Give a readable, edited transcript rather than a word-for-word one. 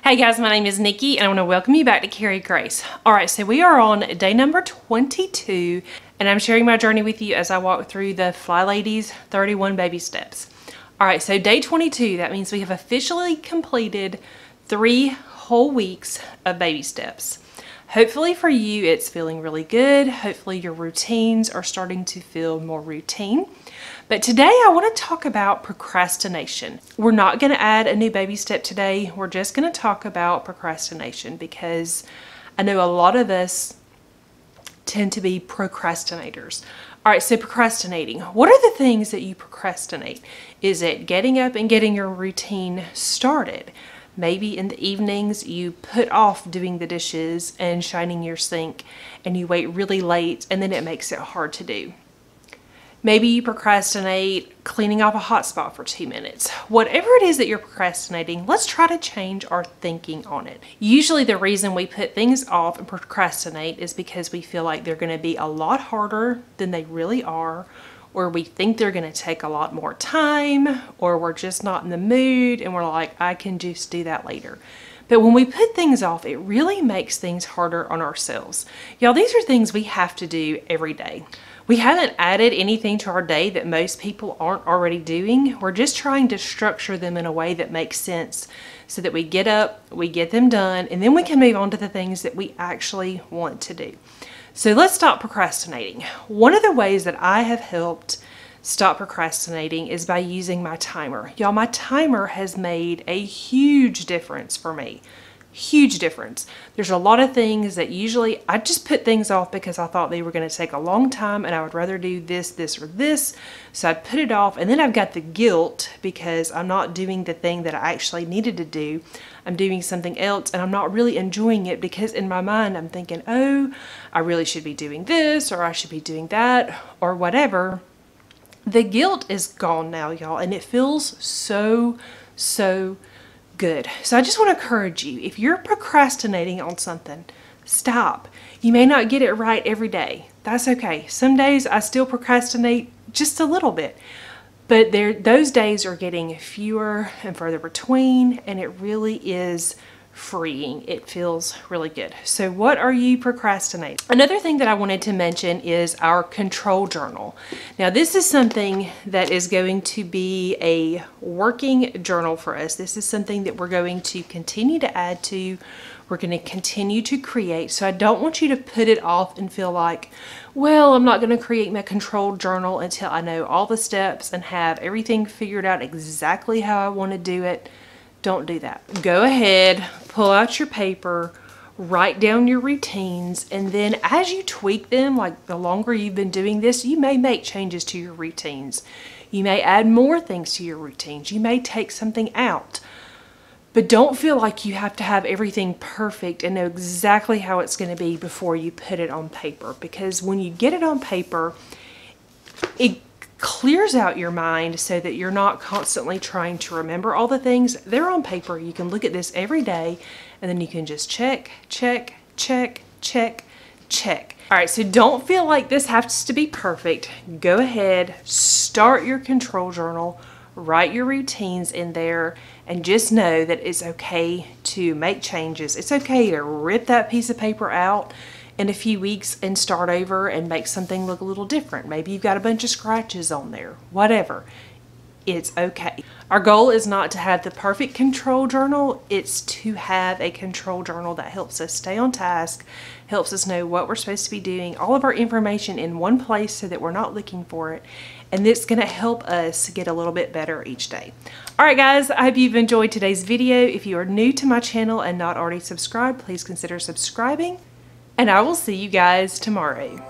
Hey guys, my name is Nikki and I want to welcome you back to Carry Grace. Alright, so we are on day number 22 and I'm sharing my journey with you as I walk through the Flylady's 31 baby steps. Alright, so day 22, that means we have officially completed 3 whole weeks of baby steps. Hopefully for you it's feeling really good. Hopefully your routines are starting to feel more routine. But today I want to talk about procrastination. We're not going to add a new baby step today. We're just going to talk about procrastination because I know a lot of us tend to be procrastinators. All right, so procrastinating. What are the things that you procrastinate? Is it getting up and getting your routine started? Maybe in the evenings you put off doing the dishes and shining your sink and you wait really late and then it makes it hard to do. Maybe you procrastinate cleaning off a hot spot for 2 minutes. Whatever it is that you're procrastinating, let's try to change our thinking on it. Usually the reason we put things off and procrastinate is because we feel like they're going to be a lot harder than they really are, or we think they're going to take a lot more time, or we're just not in the mood and we're like, I can just do that later. But when we put things off, it really makes things harder on ourselves. Y'all, these are things we have to do every day. We haven't added anything to our day that most people aren't already doing. We're just trying to structure them in a way that makes sense so that we get up, we get them done, and then we can move on to the things that we actually want to do. So let's stop procrastinating. One of the ways that I have helped stop procrastinating is by using my timer. Y'all, my timer has made a huge difference for me. Huge difference. There's a lot of things that usually I just put things off because I thought they were going to take a long time and I would rather do this, this, or this. So I put it off and then I've got the guilt because I'm not doing the thing that I actually needed to do. I'm doing something else and I'm not really enjoying it because in my mind I'm thinking, oh, I really should be doing this or I should be doing that or whatever. The guilt is gone now, y'all, and it feels so good. So I just want to encourage you, if you're procrastinating on something, stop. You may not get it right every day. That's okay. Some days I still procrastinate just a little bit, but those days are getting fewer and further between, and it really is freeing. It feels really good. So what are you procrastinating? Another thing that I wanted to mention is our control journal. Now this is something that is going to be a working journal for us. This is something that we're going to continue to add to. We're going to continue to create. So I don't want you to put it off and feel like, well, I'm not going to create my control journal until I know all the steps and have everything figured out exactly how I want to do it. Don't do that. Go ahead, pull out your paper, write down your routines, and then as you tweak them, like the longer you've been doing this, you may make changes to your routines. You may add more things to your routines. You may take something out. But don't feel like you have to have everything perfect and know exactly how it's going to be before you put it on paper. Because when you get it on paper, it clears out your mind so that you're not constantly trying to remember all the things. They're on paper. You can look at this every day and then you can just check, check, check, check, check. All right, so don't feel like this has to be perfect. Go ahead, start your control journal, write your routines in there, and just know that it's okay to make changes. It's okay to rip that piece of paper out in a few weeks and start over and make something look a little different. Maybe you've got a bunch of scratches on there, whatever. It's okay. Our goal is not to have the perfect control journal. It's to have a control journal that helps us stay on task, helps us know what we're supposed to be doing, all of our information in one place so that we're not looking for it. And it's gonna help us get a little bit better each day. All right, guys, I hope you've enjoyed today's video. If you are new to my channel and not already subscribed, please consider subscribing. And I will see you guys tomorrow.